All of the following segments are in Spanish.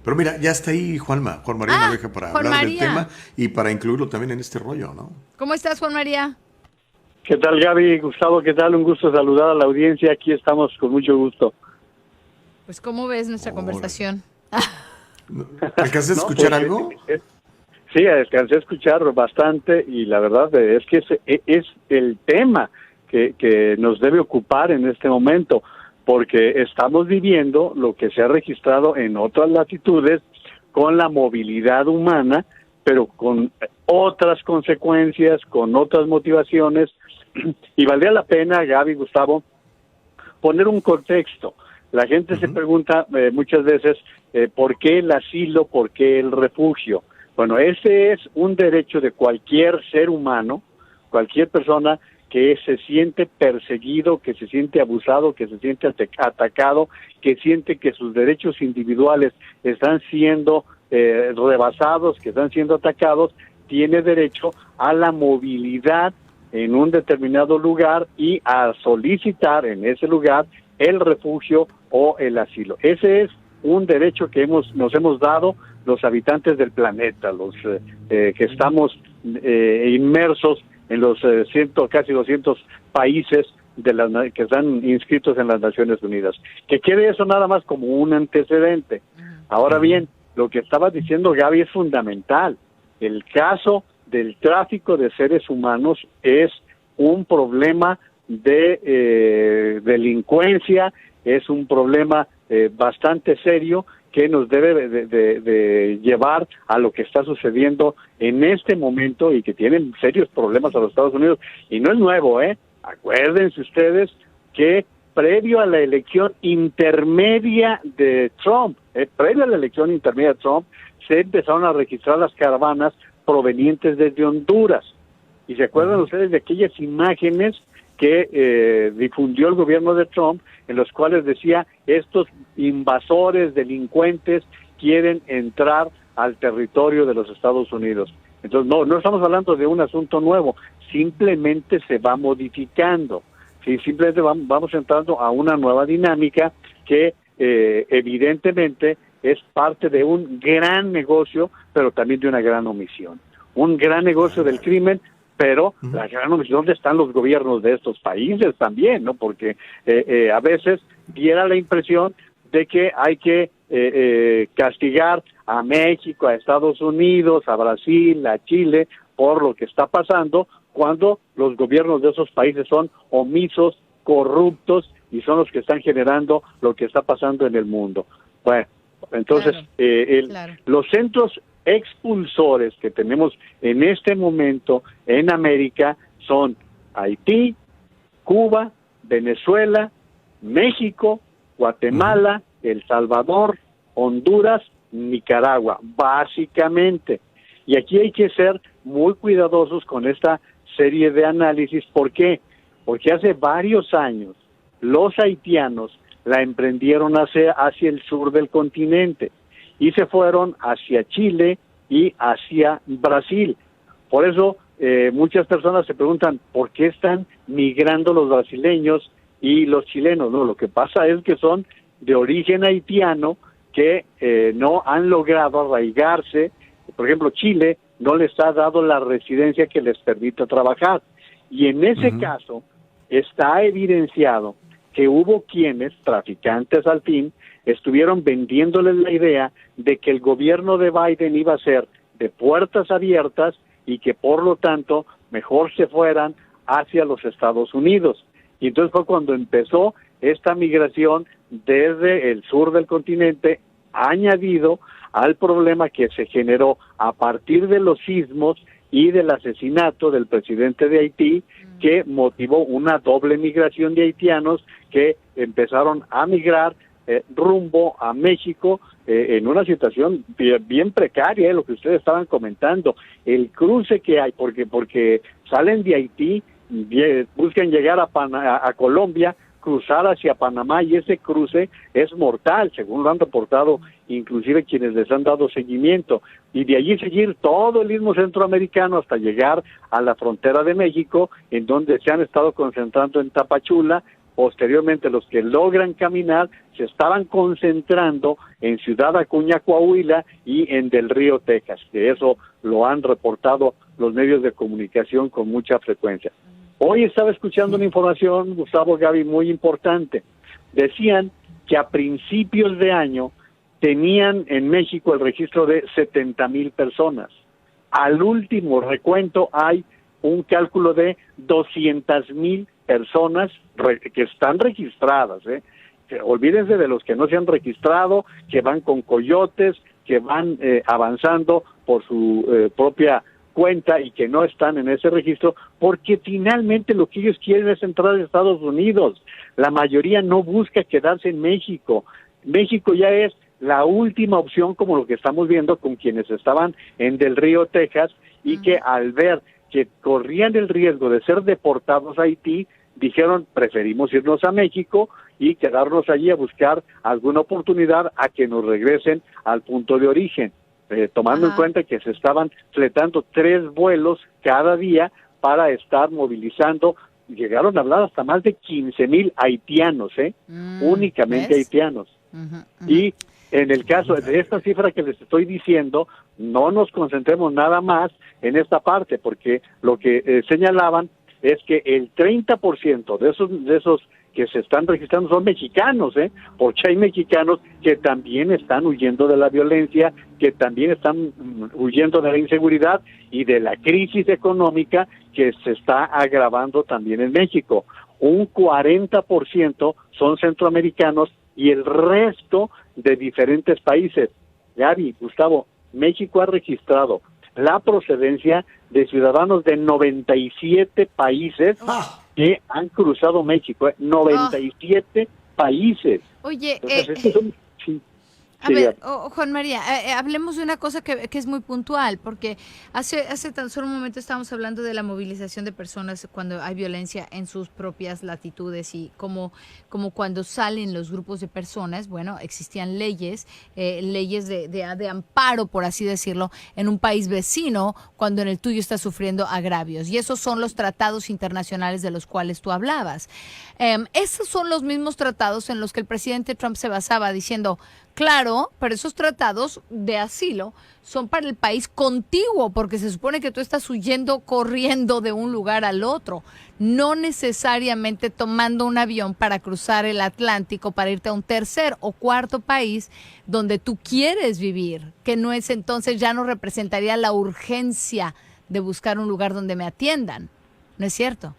Pero mira, ya está ahí Juan María Ah, Naveja para Juan hablar del María. tema y para incluirlo también en este rollo, ¿no? ¿Cómo estás, Juan María? ¿Qué tal, Gaby? Gustavo, ¿qué tal? Un gusto saludar a la audiencia. Aquí estamos con mucho gusto. Pues, ¿cómo ves nuestra Órale. conversación? ¿No? ¿Alcanzaste a No, escuchar pues algo? sí, alcancé a escuchar bastante y la verdad es que es el tema que nos debe ocupar en este momento, porque estamos viviendo lo que se ha registrado en otras latitudes con la movilidad humana, pero con otras consecuencias, con otras motivaciones, y valdría la pena, Gaby, Gustavo, poner un contexto. La gente se pregunta muchas veces por qué el asilo, por qué el refugio. Bueno, ese es un derecho de cualquier ser humano, cualquier persona que se siente perseguido, que se siente abusado, que se siente atacado, que siente que sus derechos individuales están siendo rebasados, que están siendo atacados, tiene derecho a la movilidad en un determinado lugar y a solicitar en ese lugar el refugio o el asilo. Ese es un derecho que nos hemos dado los habitantes del planeta, los que estamos inmersos en los casi 200 países que están inscritos en las Naciones Unidas. Que quede eso nada más como un antecedente. Ahora bien, lo que estaba diciendo Gaby es fundamental. El caso del tráfico de seres humanos es un problema de delincuencia, es un problema bastante serio que nos debe de llevar a lo que está sucediendo en este momento y que tienen serios problemas a los Estados Unidos. Y no es nuevo, ¿eh? Acuérdense ustedes que previo a la elección intermedia de Trump, se empezaron a registrar las caravanas provenientes desde Honduras. ¿Y se acuerdan ustedes de aquellas imágenes que difundió el gobierno de Trump, en los cuales decía, estos invasores, delincuentes, quieren entrar al territorio de los Estados Unidos? Entonces, no estamos hablando de un asunto nuevo, simplemente se va modificando, ¿sí? Simplemente vamos entrando a una nueva dinámica que evidentemente es parte de un gran negocio, pero también de una gran omisión. Un gran negocio del crimen, pero la gran omisión, ¿dónde están los gobiernos de estos países también, no? Porque a veces diera la impresión de que hay que castigar a México, a Estados Unidos, a Brasil, a Chile, por lo que está pasando, cuando los gobiernos de esos países son omisos, corruptos, y son los que están generando lo que está pasando en el mundo. Bueno, entonces, Claro. los centros expulsores que tenemos en este momento en América son Haití, Cuba, Venezuela, México, Guatemala, El Salvador, Honduras, Nicaragua, básicamente. Y aquí hay que ser muy cuidadosos con esta serie de análisis. ¿Por qué? Porque hace varios años los haitianos la emprendieron hacia el sur del continente y se fueron hacia Chile y hacia Brasil. Por eso muchas personas se preguntan ¿por qué están migrando los brasileños y los chilenos? No, lo que pasa es que son de origen haitiano que no han logrado arraigarse. Por ejemplo, Chile no les ha dado la residencia que les permita trabajar. Y en ese caso está evidenciado que hubo quienes, traficantes al fin, estuvieron vendiéndoles la idea de que el gobierno de Biden iba a ser de puertas abiertas y que por lo tanto mejor se fueran hacia los Estados Unidos. Y entonces fue cuando empezó esta migración desde el sur del continente, añadido al problema que se generó a partir de los sismos y del asesinato del presidente de Haití, que motivó una doble migración de haitianos que empezaron a migrar rumbo a México en una situación bien precaria, lo que ustedes estaban comentando, el cruce que hay, porque salen de Haití, buscan llegar a Colombia, cruzar hacia Panamá, y ese cruce es mortal, según lo han reportado inclusive quienes les han dado seguimiento, y de allí seguir todo el istmo centroamericano hasta llegar a la frontera de México, en donde se han estado concentrando en Tapachula posteriormente los que logran caminar se estaban concentrando en Ciudad Acuña, Coahuila y en Del Río, Texas, que eso lo han reportado los medios de comunicación con mucha frecuencia. Hoy estaba escuchando una información, Gustavo, Gaby, muy importante. Decían que a principios de año tenían en México el registro de 70,000 personas. Al último recuento hay un cálculo de 200,000 personas que están registradas, olvídense de los que no se han registrado, que van con coyotes, que van avanzando por su propia cuenta y que no están en ese registro, porque finalmente lo que ellos quieren es entrar a Estados Unidos. La mayoría no busca quedarse en México. México ya es la última opción, como lo que estamos viendo con quienes estaban en Del Río, Texas, y que al ver que corrían el riesgo de ser deportados a Haití, dijeron, preferimos irnos a México y quedarnos allí a buscar alguna oportunidad a que nos regresen al punto de origen, tomando en cuenta que se estaban fletando 3 vuelos cada día para estar movilizando. Llegaron a hablar hasta más de 15,000 haitianos, únicamente haitianos. Y en el caso de esta cifra que les estoy diciendo, no nos concentremos nada más en esta parte, porque lo que señalaban es que el 30% de esos que se están registrando son mexicanos, porque hay mexicanos que también están huyendo de la violencia, que también están huyendo de la inseguridad y de la crisis económica que se está agravando también en México. Un 40% son centroamericanos y el resto de diferentes países. Gaby, Gustavo, México ha registrado la procedencia de ciudadanos de 97 países que han cruzado México, 97 países. Oye, entonces, a ver, Juan María, hablemos de una cosa que es muy puntual, porque hace tan solo un momento estábamos hablando de la movilización de personas cuando hay violencia en sus propias latitudes y como cuando salen los grupos de personas, bueno, existían leyes de amparo, por así decirlo, en un país vecino cuando en el tuyo está sufriendo agravios. Y esos son los tratados internacionales de los cuales tú hablabas. Esos son los mismos tratados en los que el presidente Trump se basaba diciendo, claro, pero esos tratados de asilo son para el país contiguo, porque se supone que tú estás huyendo, corriendo de un lugar al otro, no necesariamente tomando un avión para cruzar el Atlántico para irte a un tercer o cuarto país donde tú quieres vivir, que no es entonces, ya no representaría la urgencia de buscar un lugar donde me atiendan, ¿no es cierto?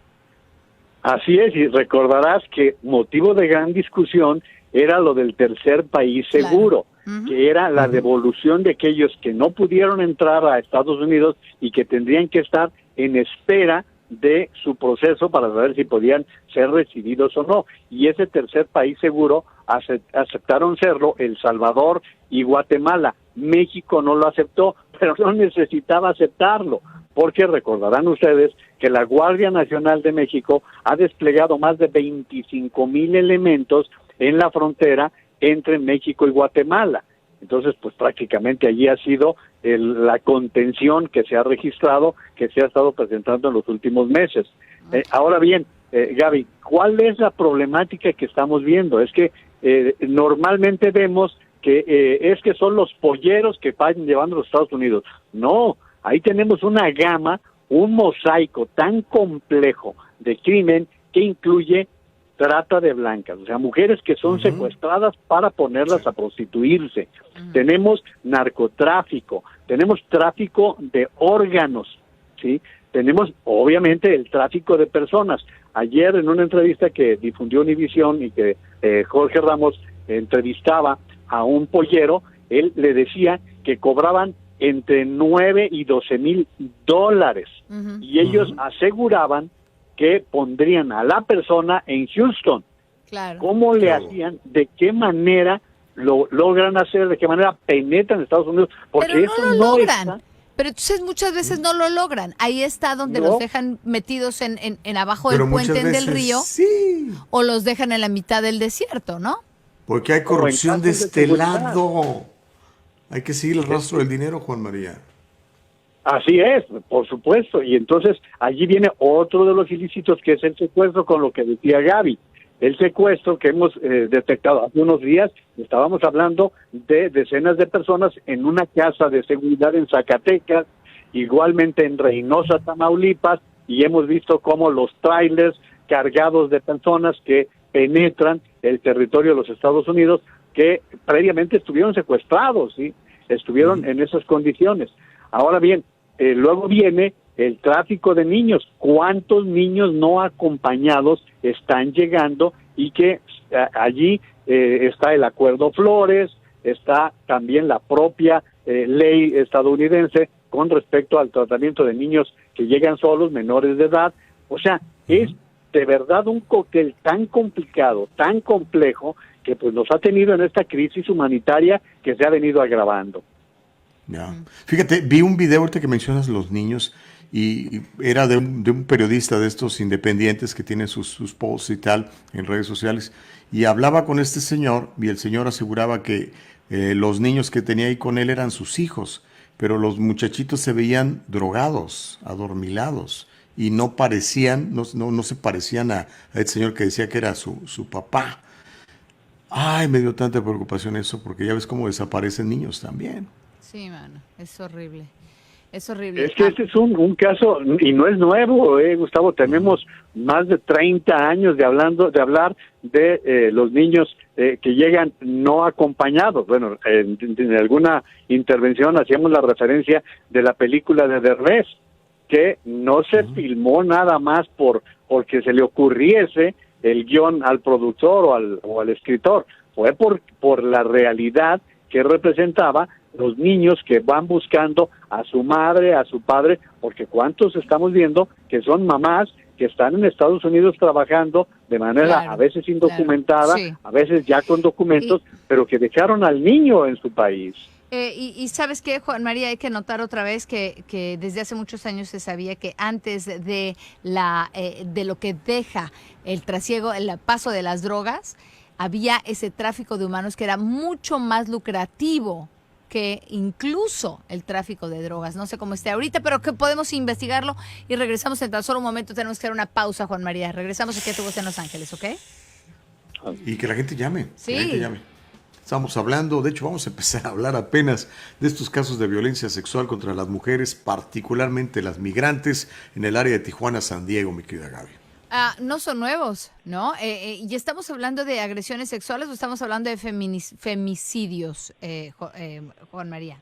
Así es, y recordarás que motivo de gran discusión era lo del tercer país seguro, que era la devolución de aquellos que no pudieron entrar a Estados Unidos y que tendrían que estar en espera de su proceso para saber si podían ser recibidos o no. Y ese tercer país seguro aceptaron serlo El Salvador y Guatemala. México no lo aceptó, pero no necesitaba aceptarlo, porque recordarán ustedes que la Guardia Nacional de México ha desplegado más de 25,000 elementos en la frontera entre México y Guatemala. Entonces, pues prácticamente allí ha sido la contención que se ha registrado, que se ha estado presentando en los últimos meses. Ahora bien, Gaby, ¿cuál es la problemática que estamos viendo? Es que normalmente vemos que es que son los polleros que van llevando a los Estados Unidos. No, ahí tenemos una gama, un mosaico tan complejo de crimen que incluye trata de blancas, o sea, mujeres que son secuestradas para ponerlas a prostituirse. Tenemos narcotráfico, tenemos tráfico de órganos, ¿sí? Tenemos, obviamente, el tráfico de personas. Ayer, en una entrevista que difundió Univisión y que Jorge Ramos entrevistaba a un pollero, él le decía que cobraban entre 9 y 12,000 dólares. Y ellos aseguraban que pondrían a la persona en Houston. Claro. ¿Cómo le hacían? ¿De qué manera lo logran hacer? ¿De qué manera penetran en Estados Unidos? Porque pero eso no lo no logran. está. Pero entonces muchas veces no lo logran. Ahí está donde los dejan metidos en abajo del puente del río, o los dejan en la mitad del desierto, ¿no? Porque hay corrupción de este seguridad. lado. Hay que seguir el rastro del dinero, Juan María. Así es, por supuesto. Y entonces allí viene otro de los ilícitos, que es el secuestro, con lo que decía Gaby. el secuestro que hemos detectado hace unos días. Estábamos hablando de decenas de personas en una casa de seguridad en Zacatecas, igualmente en Reynosa, Tamaulipas, y hemos visto cómo los trailers cargados de personas que penetran el territorio de los Estados Unidos, que previamente estuvieron secuestrados, ¿sí? Estuvieron en esas condiciones. Ahora bien, luego viene el tráfico de niños. ¿Cuántos niños no acompañados están llegando? Y que allí está el Acuerdo Flores, está también la propia ley estadounidense con respecto al tratamiento de niños que llegan solos, menores de edad. O sea, es de verdad un cóctel tan complicado, tan complejo, que pues nos ha tenido en esta crisis humanitaria que se ha venido agravando. Ya. Fíjate, vi un video ahorita que mencionas los niños y era de un periodista de estos independientes que tienen sus posts y tal en redes sociales, y hablaba con este señor y el señor aseguraba que los niños que tenía ahí con él eran sus hijos, pero los muchachitos se veían drogados, adormilados, y no parecían, no se parecían a este señor que decía que era su papá. Ay, me dio tanta preocupación eso, porque ya ves cómo desaparecen niños también. Sí, mano, es horrible. Es horrible. Es que este es un caso, y no es nuevo, Gustavo. Tenemos más de 30 años de hablar de los niños que llegan no acompañados. Bueno, en alguna intervención hacíamos la referencia de la película de Derbez, que no se filmó nada más porque se le ocurriese el guión al productor o al escritor. Fue por la realidad que representaba los niños que van buscando a su madre, a su padre, porque cuántos estamos viendo que son mamás que están en Estados Unidos trabajando de manera a veces indocumentada, sí, a veces ya con documentos, pero que dejaron al niño en su país. Y ¿sabes qué, Juan María? Hay que notar otra vez que desde hace muchos años se sabía que antes de lo que deja el trasiego, el paso de las drogas, había ese tráfico de humanos que era mucho más lucrativo que incluso el tráfico de drogas. No sé cómo esté ahorita, pero que podemos investigarlo y regresamos en tan solo un momento. Tenemos que dar una pausa, Juan María. Regresamos aquí a Tu Voz en Los Ángeles, ¿ok? Y que la gente llame. Sí. Que la gente llame. Estamos hablando, de hecho vamos a empezar a hablar apenas de estos casos de violencia sexual contra las mujeres, particularmente las migrantes en el área de Tijuana, San Diego, mi querida Gaby. No son nuevos, ¿no? ¿Y estamos hablando de agresiones sexuales o estamos hablando de femicidios, Juan María?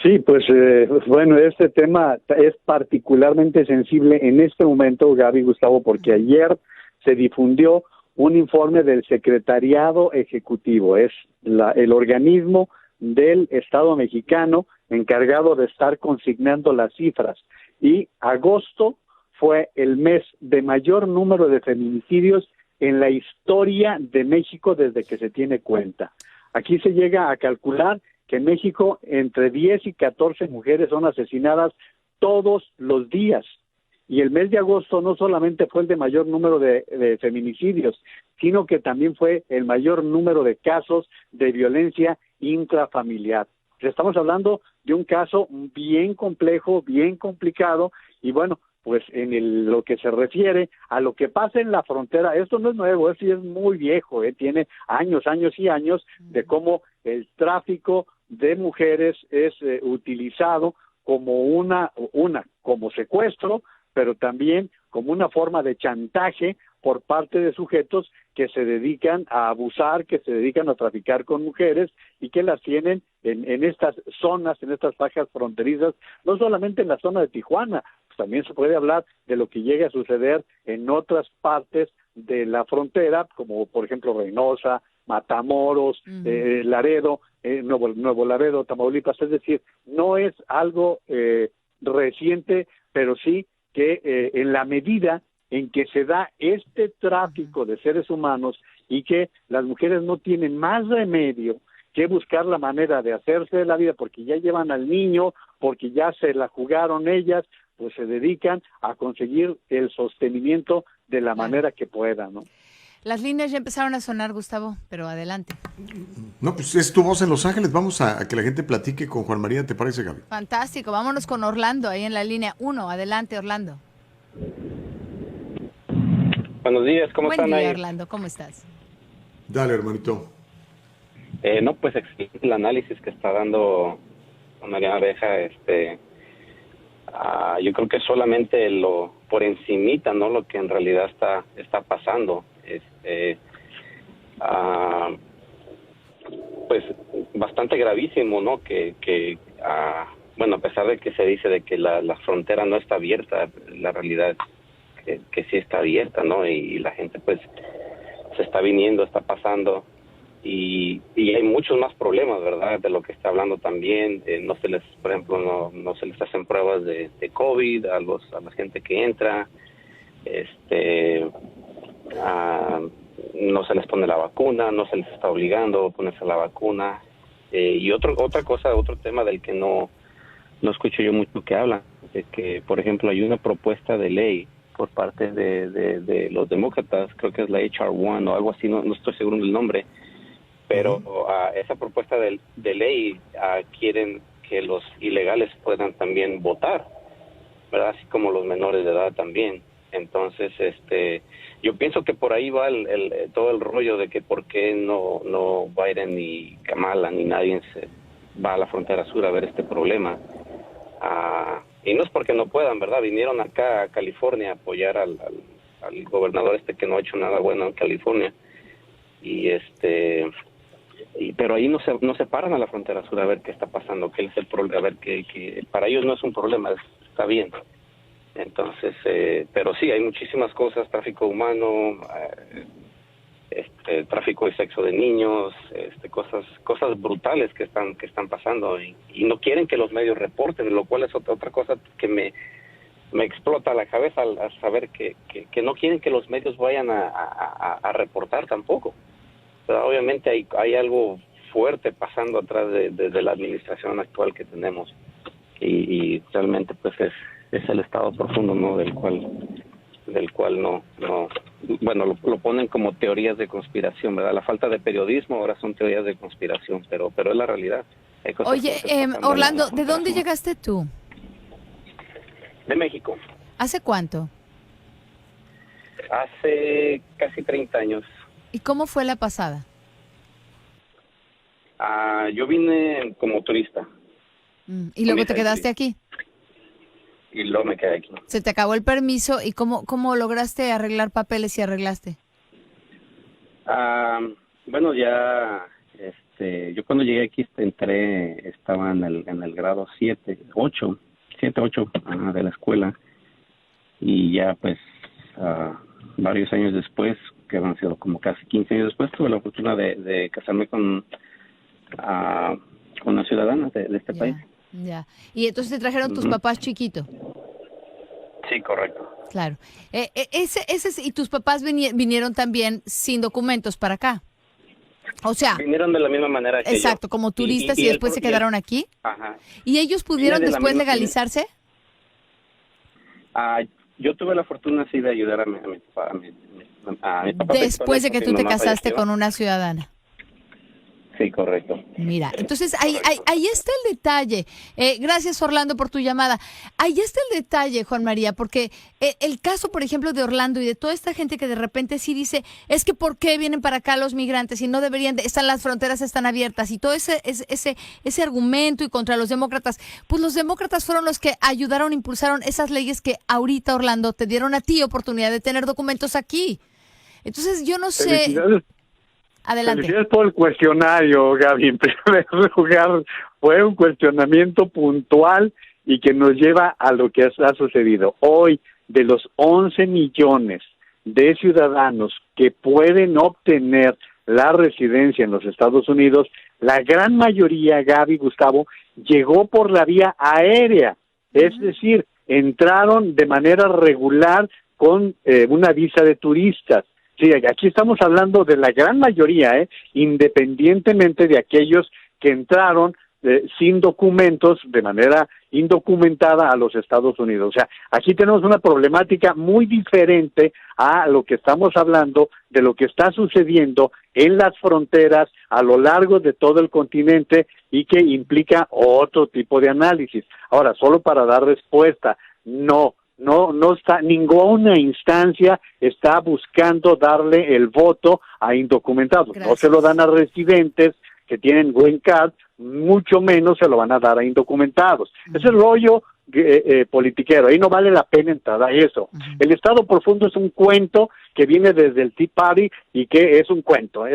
Sí, pues bueno, este tema es particularmente sensible en este momento, Gaby, Gustavo, porque ayer se difundió un informe del Secretariado Ejecutivo, es el organismo del Estado mexicano encargado de estar consignando las cifras, y agosto fue el mes de mayor número de feminicidios en la historia de México desde que se tiene cuenta. Aquí se llega a calcular que en México entre 10 y 14 mujeres son asesinadas todos los días. Y el mes de agosto no solamente fue el de mayor número de feminicidios, sino que también fue el mayor número de casos de violencia intrafamiliar. Estamos hablando de un caso bien complejo, bien complicado, y bueno, pues en lo que se refiere a lo que pasa en la frontera, esto no es nuevo, esto es muy viejo, tiene años y años de cómo el tráfico de mujeres es utilizado como como secuestro, pero también como una forma de chantaje por parte de sujetos que se dedican a abusar, que se dedican a traficar con mujeres y que las tienen en estas zonas, en estas fajas fronterizas, no solamente en la zona de Tijuana, pues también se puede hablar de lo que llega a suceder en otras partes de la frontera, como por ejemplo Reynosa, Matamoros, Laredo, Nuevo Laredo, Tamaulipas. Es decir, no es algo reciente, pero sí que en la medida en que se da este tráfico de seres humanos y que las mujeres no tienen más remedio que buscar la manera de hacerse de la vida porque ya llevan al niño, porque ya se la jugaron ellas, pues se dedican a conseguir el sostenimiento de la manera que puedan, ¿no? Las líneas ya empezaron a sonar, Gustavo, pero adelante. No, pues es Tu Voz en Los Ángeles. Vamos a que la gente platique con Juan María, ¿te parece, Gaby? Fantástico, vámonos con Orlando, ahí en la línea 1. Adelante, Orlando. Buenos días, ¿cómo están ahí? Buen día, Orlando, ¿cómo estás? Dale, hermanito. No, pues excelente el análisis que está dando Mariana Abeja. Yo creo que solamente lo por encimita, ¿no? Lo que en realidad está pasando. Pues bastante gravísimo, ¿no? Bueno, a pesar de que se dice de que la frontera no está abierta, la realidad es que sí está abierta, ¿no? Y la gente pues se está viniendo, está pasando. Y hay muchos más problemas, ¿verdad? De lo que está hablando también. No se les, por ejemplo, no se les hacen pruebas de COVID a la gente que entra. No se les pone la vacuna, no se les está obligando a ponerse la vacuna. Y otro tema del que no escucho yo mucho que hablan, de que, por ejemplo, hay una propuesta de ley por parte de los demócratas, creo que es la HR1 o algo así, no estoy seguro del nombre, pero esa propuesta de ley quieren que los ilegales puedan también votar, ¿verdad? Así como los menores de edad también. Entonces, yo pienso que por ahí va todo el rollo de que por qué no Biden ni Kamala ni nadie se va a la frontera sur a ver este problema. Y no es porque no puedan, ¿verdad? Vinieron acá a California a apoyar al gobernador que no ha hecho nada bueno en California. Pero ahí no se paran a la frontera sur a ver qué está pasando, qué es el problema, a ver que para ellos no es un problema, está bien. Entonces, pero sí, hay muchísimas cosas, tráfico humano, tráfico de sexo de niños, cosas brutales que están pasando y no quieren que los medios reporten, lo cual es otra cosa que me explota la cabeza al saber que no quieren que los medios vayan a reportar tampoco. Pero obviamente hay algo fuerte pasando atrás de la administración actual que tenemos y realmente pues es el estado profundo, ¿no? del cual no bueno, lo ponen como teorías de conspiración, ¿verdad? La falta de periodismo ahora son teorías de conspiración, pero es la realidad. Oye, Orlando, ¿de dónde llegaste tú? De México. ¿Hace cuánto? Hace casi 30 años. ¿Y cómo fue la pasada? Yo vine como turista. ¿Y luego te quedaste aquí? Y luego me quedé aquí. Se te acabó el permiso y ¿cómo lograste arreglar papeles y arreglaste? Bueno, ya yo cuando llegué aquí estaba en el grado 8 de la escuela y ya pues varios años después, que han sido como casi 15 años después, tuve la oportunidad de casarme con una ciudadana de este país. Ya. ¿Y entonces te trajeron tus papás chiquito? Sí, correcto. Claro. ¿Y tus papás vinieron también sin documentos para acá? O sea, vinieron de la misma manera que exacto, yo. Como turistas y después se quedaron aquí. Ajá. ¿Y ellos pudieron después legalizarse? Yo tuve la fortuna sí de ayudar a mi papá. Después de que tú te casaste con una ciudadana. Sí, correcto. Mira, entonces ahí está el detalle. Gracias, Orlando, por tu llamada. Ahí está el detalle, Juan María, porque el caso, por ejemplo, de Orlando y de toda esta gente que de repente sí dice, es que ¿por qué vienen para acá los migrantes y no deberían, las fronteras están abiertas? Y todo ese argumento y contra los demócratas, pues los demócratas fueron los que ayudaron, impulsaron esas leyes que ahorita, Orlando, te dieron a ti oportunidad de tener documentos aquí. Entonces, yo no sé... Adelante. Felicidades por el cuestionario, Gaby. En primer lugar, fue un cuestionamiento puntual y que nos lleva a lo que ha sucedido. Hoy, de los 11 millones de ciudadanos que pueden obtener la residencia en los Estados Unidos, la gran mayoría, Gaby, Gustavo, llegó por la vía aérea. Es decir, entraron de manera regular con una visa de turistas. Sí, aquí estamos hablando de la gran mayoría, independientemente de aquellos que entraron sin documentos, de manera indocumentada a los Estados Unidos. O sea, aquí tenemos una problemática muy diferente a lo que estamos hablando de lo que está sucediendo en las fronteras a lo largo de todo el continente y que implica otro tipo de análisis. Ahora, solo para dar respuesta, no no está, ninguna instancia está buscando darle el voto a indocumentados. Gracias. No se lo dan a residentes que tienen green card, mucho menos se lo van a dar a indocumentados. Ese rollo politiquero, ahí no vale la pena entrar a eso. El Estado profundo es un cuento que viene desde el Tea Party y que es un cuento,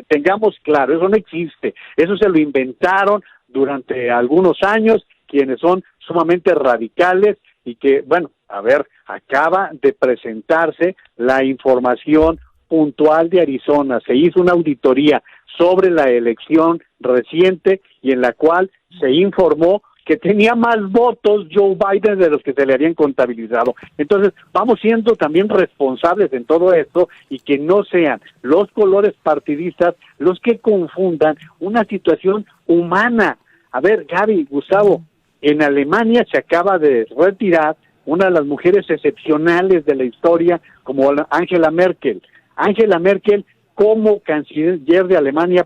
tengamos claro, eso no existe, eso se lo inventaron durante algunos años quienes son sumamente radicales y que, bueno, acaba de presentarse la información puntual de Arizona, se hizo una auditoría sobre la elección reciente y en la cual se informó que tenía más votos Joe Biden de los que se le habían contabilizado. Entonces, vamos siendo también responsables en todo esto y que no sean los colores partidistas los que confundan una situación humana. A ver, Gaby, Gustavo, en Alemania se acaba de retirar una de las mujeres excepcionales de la historia como Angela Merkel. Angela Merkel, como canciller de Alemania,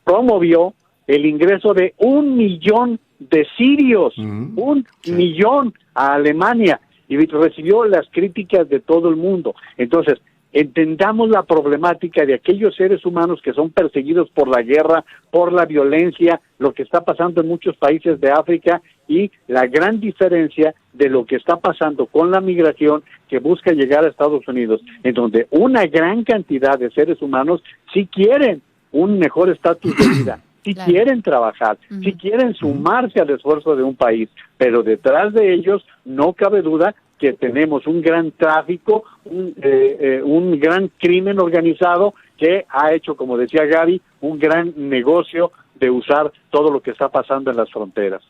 promovió el ingreso de 1 millón de sirios, 1 millón a Alemania, y recibió las críticas de todo el mundo. Entonces, entendamos la problemática de aquellos seres humanos que son perseguidos por la guerra, por la violencia, lo que está pasando en muchos países de África y la gran diferencia de lo que está pasando con la migración que busca llegar a Estados Unidos, en donde una gran cantidad de seres humanos sí quieren un mejor estatus de vida, sí quieren trabajar, sí quieren sumarse al esfuerzo de un país, pero detrás de ellos no cabe duda que tenemos un gran tráfico, un gran crimen organizado que ha hecho, como decía Gaby, un gran negocio de usar todo lo que está pasando en las fronteras.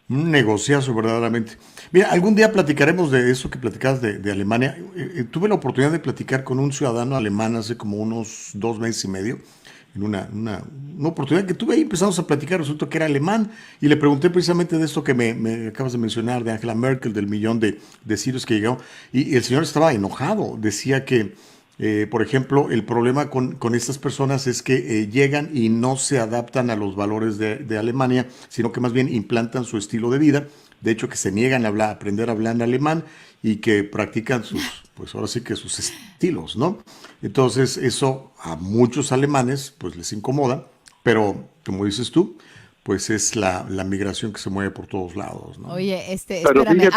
Un negociazo verdaderamente. Mira, algún día platicaremos de eso que platicabas de Alemania. Tuve la oportunidad de platicar con un ciudadano alemán hace como unos 2 meses y medio, en una oportunidad que tuve ahí, empezamos a platicar, resulta que era alemán, y le pregunté precisamente de esto que me acabas de mencionar, de Angela Merkel, del millón de sirios que llegaron, y el señor estaba enojado, decía que, por ejemplo, el problema con estas personas es que llegan y no se adaptan a los valores de Alemania, sino que más bien implantan su estilo de vida, de hecho que se niegan a aprender a hablar en alemán, y que practican pues ahora sí que sus estilos, ¿no? Entonces eso a muchos alemanes pues les incomoda, pero como dices tú, pues es la migración que se mueve por todos lados, ¿no? Oye, espérame,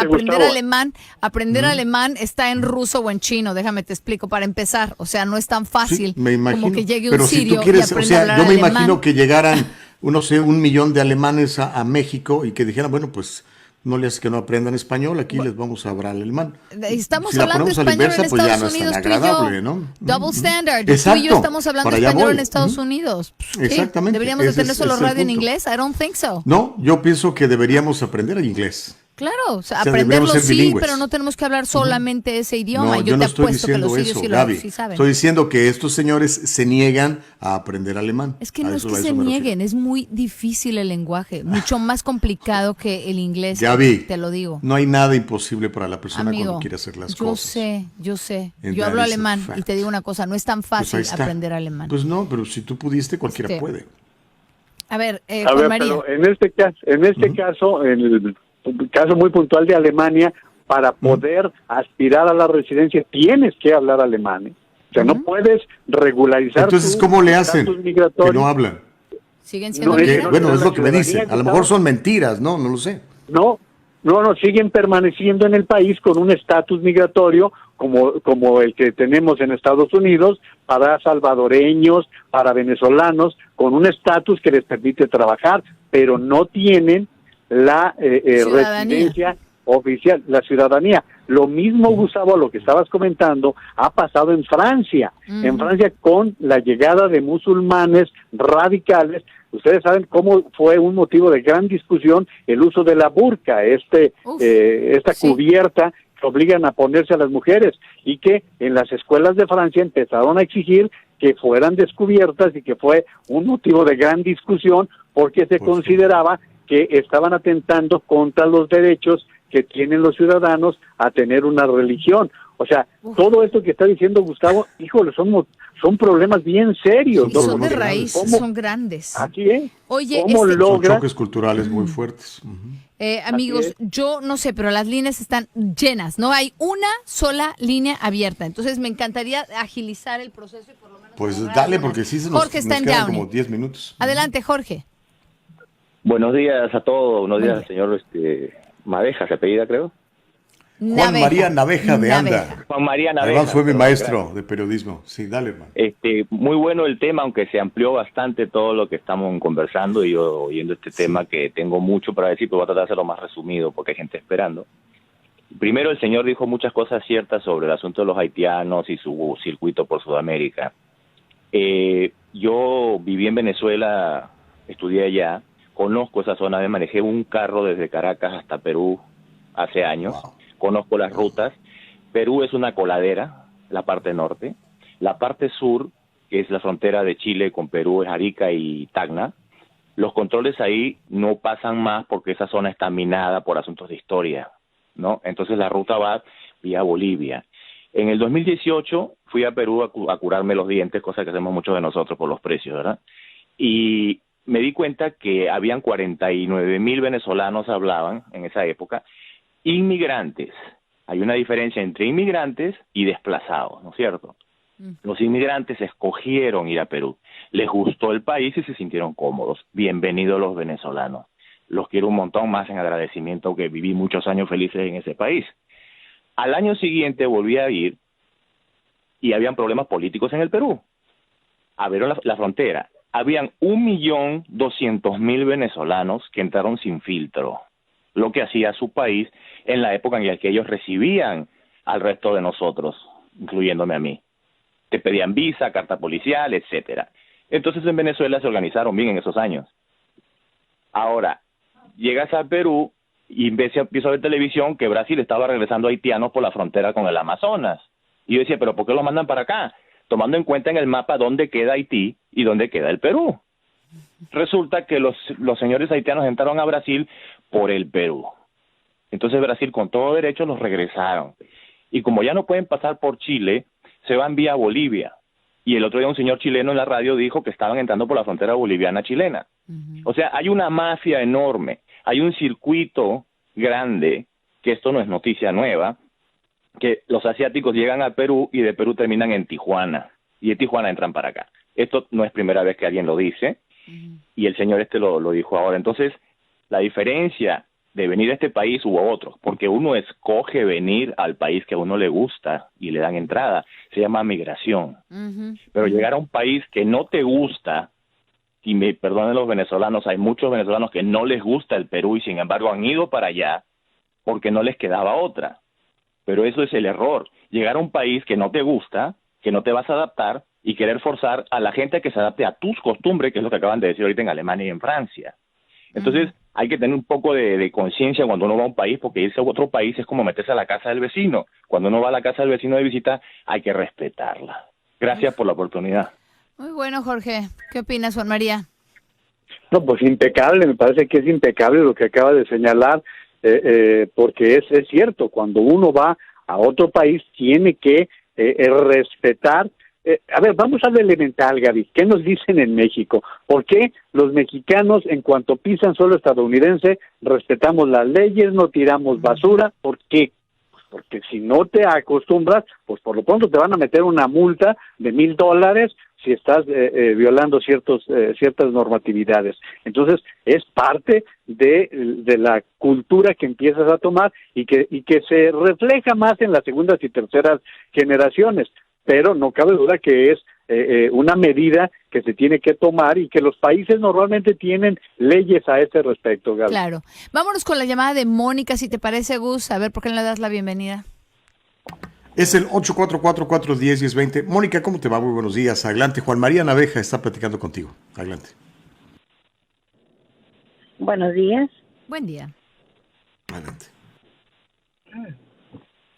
aprender alemán está en ruso o en chino, déjame te explico, para empezar, o sea, no es tan fácil como que llegue un sirio y aprenda a hablar yo me alemán. imagino que llegaran, no sé, 1 millón de alemanes a México y que dijeran, bueno, pues no le hace que no aprendan español, aquí les vamos a hablar alemán. Estamos si hablando español inversa, en pues Estados ya no Unidos, es tan agradable, ¿no? Double standard. Exacto. Tú y yo estamos hablando español en Estados Unidos. Exactamente. ¿Deberíamos de tener solo radio en inglés? I don't think so. No, yo pienso que deberíamos aprender inglés. Claro, o sea, aprenderlo sí, bilingües. pero no tenemos que hablar solamente ese idioma. No, yo no te estoy apuesto que los diciendo sirios eso, Gaby. sí saben. Estoy diciendo que estos señores se niegan a aprender alemán. Es que no es que se nieguen, es muy difícil el lenguaje, mucho más complicado que el inglés, Gaby, te lo digo. No hay nada imposible para la persona Amigo, cuando quiere hacer las cosas. Yo sé. Yo hablo alemán y te digo una cosa, no es tan fácil aprender alemán. Pues no, pero si tú pudiste, cualquiera puede. A ver, Juan María. Pero en este caso, en el caso muy puntual de Alemania, para poder aspirar a la residencia tienes que hablar alemán. O sea, no puedes regularizar. Entonces, ¿cómo le hacen que no hablan? Siguen siendo bueno, es lo que me dicen. A lo mejor son mentiras, no lo sé. No, siguen permaneciendo en el país con un estatus migratorio como el que tenemos en Estados Unidos para salvadoreños, para venezolanos, con un estatus que les permite trabajar, pero no tienen la residencia oficial, la ciudadanía. Lo mismo, Gustavo, lo que estabas comentando, ha pasado en Francia. En Francia, con la llegada de musulmanes radicales, ustedes saben cómo fue un motivo de gran discusión el uso de la burka, esta cubierta que obligan a ponerse a las mujeres, y que en las escuelas de Francia empezaron a exigir que fueran descubiertas, y que fue un motivo de gran discusión porque se consideraba que estaban atentando contra los derechos que tienen los ciudadanos a tener una religión. O sea, todo esto que está diciendo Gustavo, híjole, son problemas bien serios. Sí, son de raíz, son grandes. Así es. Oye, son choques culturales muy fuertes. Amigos, yo no sé, pero las líneas están llenas, no hay una sola línea abierta. Entonces me encantaría agilizar el proceso y por lo menos... Pues dale, porque sí Jorge está en quedan Downey. como 10 minutos. Adelante, Jorge. Buenos días a todos, buenos días al señor Madeja, se apellida creo. Juan María Naveja de Anda. Juan María Naveja. Además fue mi maestro de periodismo. Sí, dale, hermano. Muy bueno el tema, aunque se amplió bastante todo lo que estamos conversando y yo oyendo este tema que tengo mucho para decir, pero voy a tratar de hacerlo más resumido porque hay gente esperando. Primero, el señor dijo muchas cosas ciertas sobre el asunto de los haitianos y su circuito por Sudamérica. Yo viví en Venezuela, estudié allá, conozco esa zona, me manejé un carro desde Caracas hasta Perú hace años. Wow. Conozco las rutas. Perú es una coladera, la parte norte. La parte sur, que es la frontera de Chile con Perú, es Arica y Tacna. Los controles ahí no pasan más porque esa zona está minada por asuntos de historia, ¿no? Entonces la ruta va vía Bolivia. En el 2018 fui a Perú a curarme los dientes, cosa que hacemos muchos de nosotros por los precios, ¿verdad? Y me di cuenta que habían 49,000 venezolanos hablaban en esa época, inmigrantes. Hay una diferencia entre inmigrantes y desplazados, ¿no es cierto? Los inmigrantes escogieron ir a Perú, les gustó el país y se sintieron cómodos. Bienvenidos los venezolanos. Los quiero un montón más en agradecimiento que viví muchos años felices en ese país. Al año siguiente volví a ir y habían problemas políticos en el Perú. Abrieron la frontera. Habían 1.200.000 venezolanos que entraron sin filtro, lo que hacía su país en la época en la que ellos recibían al resto de nosotros, incluyéndome a mí. Te pedían visa, carta policial, etcétera. Entonces en Venezuela se organizaron bien en esos años. Ahora, llegas a Perú y empiezo a ver televisión que Brasil estaba regresando haitianos por la frontera con el Amazonas. Y yo decía, ¿pero por qué los mandan para acá? Tomando en cuenta en el mapa dónde queda Haití y dónde queda el Perú. Resulta que los señores haitianos entraron a Brasil por el Perú. Entonces Brasil con todo derecho los regresaron. Y como ya no pueden pasar por Chile, se van vía Bolivia. Y el otro día un señor chileno en la radio dijo que estaban entrando por la frontera boliviana-chilena. O sea, hay una mafia enorme, hay un circuito grande, que esto no es noticia nueva, que los asiáticos llegan a Perú y de Perú terminan en Tijuana. Y de Tijuana entran para acá. Esto no es primera vez que alguien lo dice. Y el señor lo dijo ahora. Entonces, la diferencia de venir a este país u otro, porque uno escoge venir al país que a uno le gusta y le dan entrada, se llama migración. Pero llegar a un país que no te gusta, y me perdonen los venezolanos, hay muchos venezolanos que no les gusta el Perú y sin embargo han ido para allá porque no les quedaba otra. Pero eso es el error, llegar a un país que no te gusta, que no te vas a adaptar y querer forzar a la gente a que se adapte a tus costumbres, que es lo que acaban de decir ahorita en Alemania y en Francia. Entonces, hay que tener un poco de conciencia cuando uno va a un país, porque irse a otro país es como meterse a la casa del vecino. Cuando uno va a la casa del vecino de visita, hay que respetarla. Gracias por la oportunidad. Muy bueno, Jorge. ¿Qué opinas, Juan María? No, pues impecable, me parece que es impecable lo que acaba de señalar, porque es cierto, cuando uno va a otro país tiene que respetar. A ver, vamos a lo elemental, Gaby. ¿Qué nos dicen en México? ¿Por qué los mexicanos, en cuanto pisan suelo estadounidense, respetamos las leyes, no tiramos basura? ¿Por qué? Pues porque si no te acostumbras, pues por lo pronto te van a meter una multa de $1,000 si estás violando ciertas normatividades. Entonces, es parte de la cultura que empiezas a tomar y que se refleja más en las segundas y terceras generaciones. Pero no cabe duda que es una medida que se tiene que tomar y que los países normalmente tienen leyes a ese respecto, Gaby. Claro. Vámonos con la llamada de Mónica, si te parece, Gus. A ver, ¿por qué no le das la bienvenida? Es el 844-410-1020. Mónica, ¿cómo te va? Muy buenos días. Adelante. Juan María Naveja está platicando contigo. Adelante. Buenos días. Buen día. Adelante.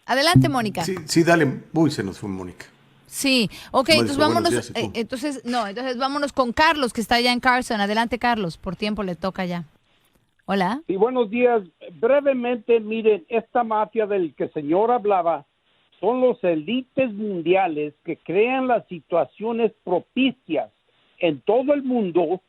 Adelante, Mónica. Sí, dale. Uy, se nos fue Mónica. Sí, ok, entonces vámonos, entonces vámonos con Carlos, que está allá en Carson. Adelante, Carlos, por tiempo le toca ya. Hola. Sí, buenos días. Brevemente, miren, esta mafia del que el señor hablaba son los élites mundiales que crean las situaciones propicias en todo el mundo,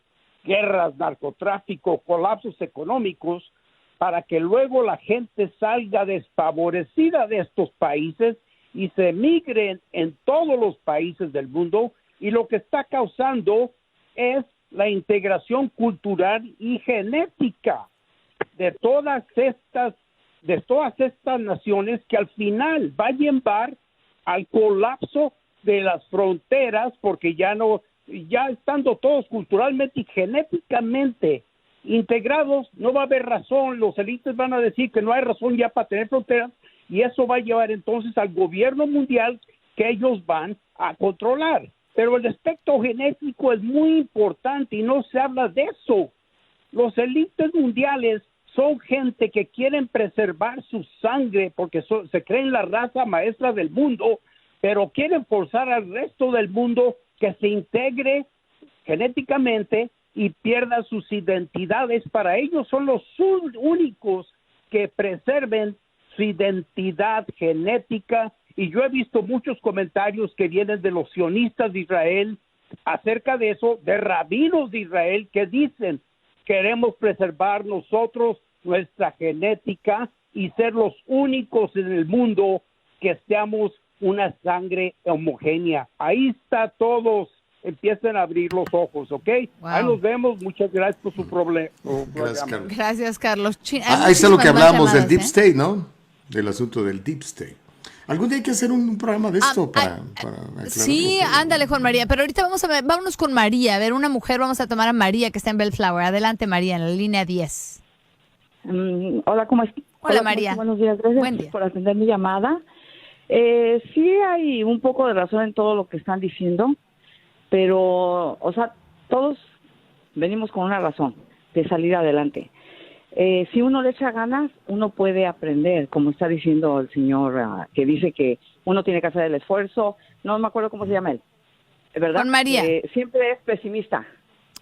guerras, narcotráfico, colapsos económicos, para que luego la gente salga desfavorecida de estos países y se migren en todos los países del mundo, y lo que está causando es la integración cultural y genética de todas estas naciones, que al final va a llevar al colapso de las fronteras, porque ya estando todos culturalmente y genéticamente integrados, no va a haber razón. Los élites van a decir que no hay razón ya para tener fronteras, y eso va a llevar entonces al gobierno mundial que ellos van a controlar. Pero el aspecto genético es muy importante y no se habla de eso. Los élites mundiales son gente que quieren preservar su sangre porque se creen la raza maestra del mundo, pero quieren forzar al resto del mundo que se integre genéticamente y pierda sus identidades. Para ellos son los únicos que preserven su identidad genética, y yo he visto muchos comentarios que vienen de los sionistas de Israel acerca de eso, de rabinos de Israel que dicen: queremos preservar nosotros nuestra genética y ser los únicos en el mundo que seamos una sangre homogénea. Ahí está, todos empiecen a abrir los ojos, ¿ok? Wow. Ahí nos vemos. Muchas gracias por su problema. Gracias, Carlos. Gracias, Carlos. Ahí está lo que hablábamos del Deep State. State, ¿no? Del asunto del Deep State. Algún día hay que hacer un programa de esto para aclarar. Sí, ándale, Juan María. Pero ahorita vámonos con María. A ver, una mujer, vamos a tomar a María, que está en Bellflower. Adelante, María, en la línea 10. Hola, ¿cómo estás? Hola, María. Buenos días, gracias Buen día. por atender mi llamada. Sí hay un poco de razón en todo lo que están diciendo, pero, o sea, todos venimos con una razón de salir adelante. Si uno le echa ganas, uno puede aprender, como está diciendo el señor, que dice que uno tiene que hacer el esfuerzo. No me acuerdo cómo se llama él, ¿verdad? Juan María. Siempre es pesimista.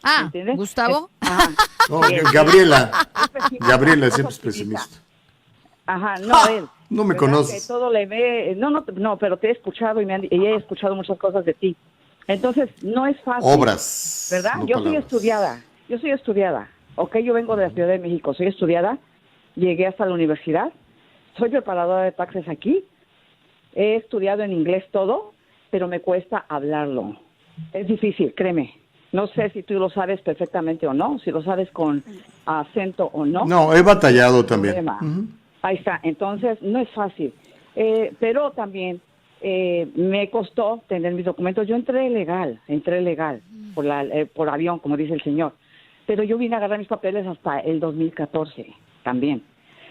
Ah, ¿entiendes? ¿Gustavo? Ajá. No, Gabriela. Es pesimista, Gabriela es siempre es optimista. pesimista. Ajá, no, él. No me ¿verdad? conoces. Que todo le ve, no, pero te he escuchado y he escuchado muchas cosas de ti. Entonces, no es fácil. Obras. ¿Verdad? no Yo soy palabras. estudiada. Ok, yo vengo de la Ciudad de México, soy estudiada, llegué hasta la universidad, soy preparadora de taxes aquí, he estudiado en inglés todo, pero me cuesta hablarlo. Es difícil, créeme. No sé si tú lo sabes perfectamente o no, si lo sabes con acento o no. No, he batallado también. Problema. Ujú. Ahí está, entonces no es fácil. Pero también me costó tener mis documentos. Yo entré legal por avión, como dice el señor. Pero yo vine a agarrar mis papeles hasta el 2014 también.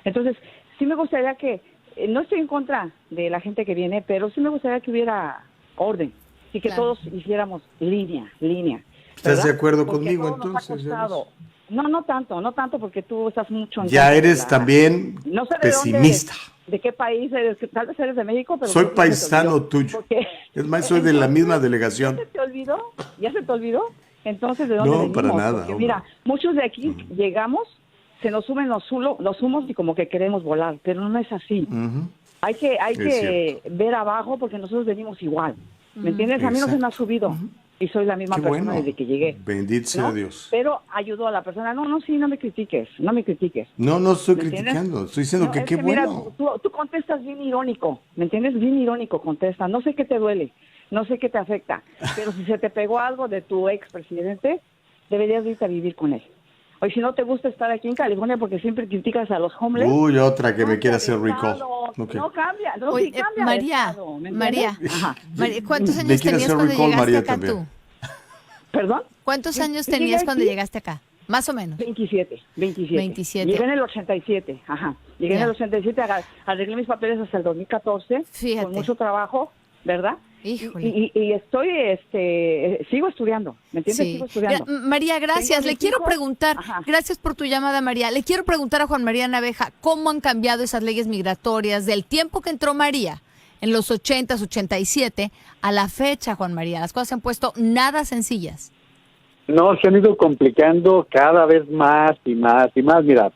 Entonces, sí me gustaría que, no estoy en contra de la gente que viene, pero sí me gustaría que hubiera orden y que todos hiciéramos línea. ¿Estás ¿verdad? de acuerdo Porque conmigo todo nos ha entonces? costado. No tanto, porque tú estás mucho en Ya contra de eres también no sé de pesimista. ¿De qué país eres? Tal vez eres de México, pero... Soy ya se te paisano olvidó. tuyo. Porque- Es más, soy de la misma delegación. ¿Ya se te olvidó? ¿Ya se te olvidó? Entonces, ¿de dónde No, venimos? para nada, Porque, hombre. mira, muchos de aquí llegamos, se nos suben los humos y como que queremos volar, pero no es así. Ujú. Hay que cierto. ver abajo porque nosotros venimos igual. ¿Me entiendes? A mí no se me ha Exacto. subido y soy la misma Qué persona bueno. desde que llegué. Bendito sea ¿no? Dios. Pero ayudó a la persona. No me critiques. No estoy ¿Me entiendes? criticando. Estoy diciendo No, que es qué mira, bueno. tú contestas bien irónico, ¿me entiendes? Bien irónico contestas. No sé qué te duele, no sé qué te afecta, pero si se te pegó algo de tu expresidente, deberías irte a vivir con él. O si no te gusta estar aquí en California porque siempre criticas a los homeless. Uy, otra que me cambia quiere de hacer recall. estado. Ok. No cambia, no, Oye, sí cambia de María, estado, ¿me entiendes? María, Ajá. María, ¿cuántos Me años quiere tenías hacer cuando recall, llegaste María, acá también. tú? ¿Perdón? ¿Cuántos años Yo llegué tenías cuando aquí- llegaste acá? Más o menos. 27. 27. Llegué en el 87, ajá. Llegué en Ya. el 87, arreglé mis papeles hasta el 2014, Fíjate. con mucho trabajo, ¿verdad? Híjole. Y estoy, sigo estudiando, ¿me entiendes? Sí. Sigo estudiando. Mira, María, gracias. Tengo Le mis quiero hijos. preguntar, Ajá. gracias por tu llamada, María. Le quiero preguntar a Juan María Naveja, ¿cómo han cambiado esas leyes migratorias del tiempo que entró María, en los 80s, 87, a la fecha, Juan María? Las cosas se han puesto nada sencillas. No, se han ido complicando cada vez más y más y más. Mira,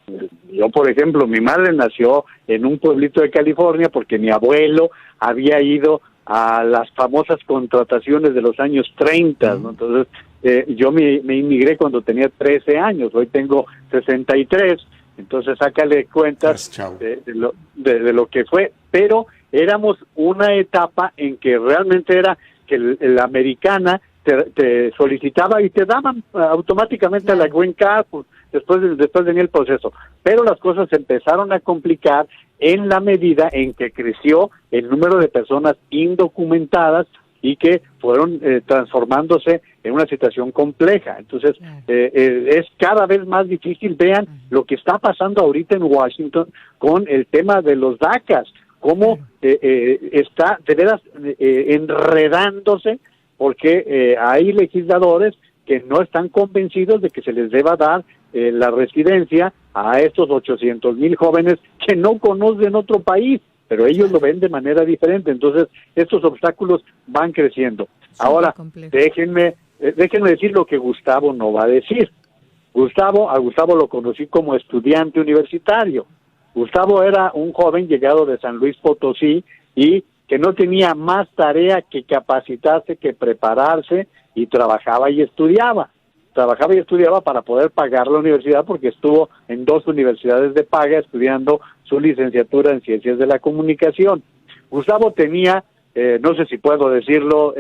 yo, por ejemplo, mi madre nació en un pueblito de California porque mi abuelo había ido a las famosas contrataciones de los años 30, ¿no? Entonces, yo me inmigré cuando tenía 13 años, hoy tengo 63, entonces sácale cuentas de lo que fue, pero éramos una etapa en que realmente era que la americana te solicitaba y te daban automáticamente la green card, pues, después venía el proceso, pero las cosas se empezaron a complicar en la medida en que creció el número de personas indocumentadas y que fueron transformándose en una situación compleja. Entonces, es cada vez más difícil. Vean lo que está pasando ahorita en Washington con el tema de los DACAs, cómo está de veras enredándose, porque hay legisladores que no están convencidos de que se les deba dar la residencia a estos 800,000 jóvenes que no conocen otro país, pero ellos lo ven de manera diferente. Entonces, estos obstáculos van creciendo. Ahora, déjenme decir lo que Gustavo no va a decir. A Gustavo lo conocí como estudiante universitario. Gustavo era un joven llegado de San Luis Potosí y que no tenía más tarea que capacitarse, que prepararse, y trabajaba y estudiaba. Trabajaba y estudiaba para poder pagar la universidad, porque estuvo en 2 universidades de paga estudiando su licenciatura en Ciencias de la Comunicación. Gustavo tenía, no sé si puedo decirlo,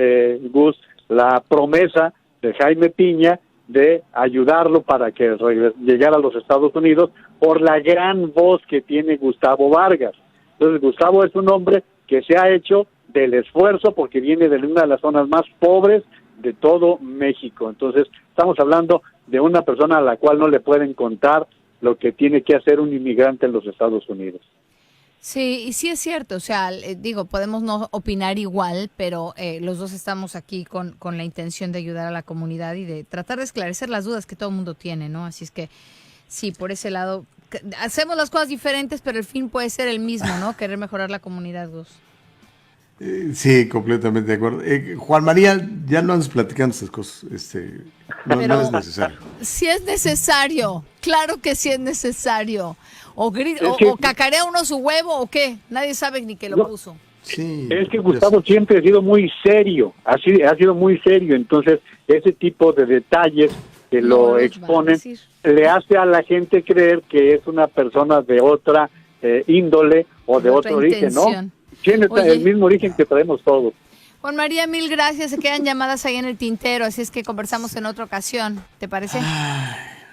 Gus, la promesa de Jaime Piña de ayudarlo para que llegara a los Estados Unidos por la gran voz que tiene Gustavo Vargas. Entonces, Gustavo es un hombre que se ha hecho del esfuerzo porque viene de una de las zonas más pobres de todo México. Entonces, estamos hablando de una persona a la cual no le pueden contar lo que tiene que hacer un inmigrante en los Estados Unidos. Sí, y sí es cierto, o sea, digo, podemos no opinar igual, pero los dos estamos aquí con la intención de ayudar a la comunidad y de tratar de esclarecer las dudas que todo el mundo tiene, ¿no? Así es que, sí, por ese lado, hacemos las cosas diferentes, pero el fin puede ser el mismo, ¿no? Querer mejorar la comunidad, Gus. Sí, completamente de acuerdo. Juan María, ya no andes platicando estas cosas. No es necesario. Sí es necesario, claro que sí es necesario. O cacarea uno su huevo o qué, nadie sabe ni que lo puso. Sí, es que Gustavo siempre ha sido muy serio, ha sido muy serio, entonces ese tipo de detalles que lo exponen le hace a la gente creer que es una persona de otra índole o de otro origen, ¿no? Tiene el mismo origen que traemos todos. Juan María, mil gracias. Se quedan llamadas ahí en el tintero, así es que conversamos en otra ocasión. ¿Te parece?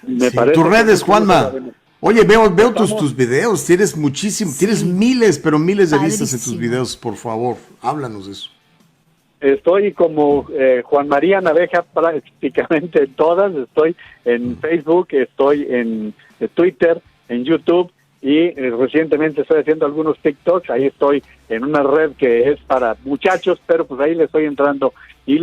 Me parece. Tus redes, Juanma. Oye, veo tus videos. Tienes muchísimo, tienes miles, pero miles de vistas en tus videos. Por favor, háblanos de eso. Estoy como Juan María Naveja prácticamente en todas. Estoy en Facebook, estoy en Twitter, en YouTube. Y recientemente estoy haciendo algunos TikToks, ahí estoy en una red que es para muchachos, pero pues ahí le estoy entrando y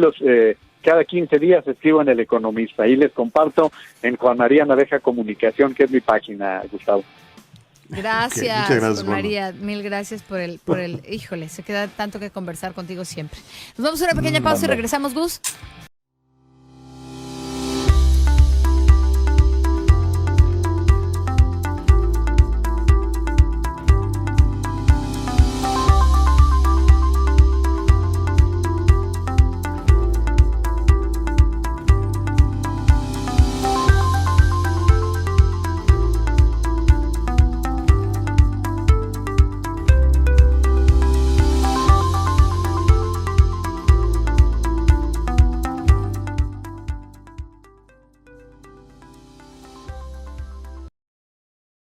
cada 15 días escribo en El Economista, ahí les comparto en Juan María Naveja Comunicación, que es mi página, Gustavo. Gracias, okay, muchas gracias, Juan María, mil gracias por el, híjole, se queda tanto que conversar contigo siempre. Nos vamos a una pequeña pausa y regresamos, Gus.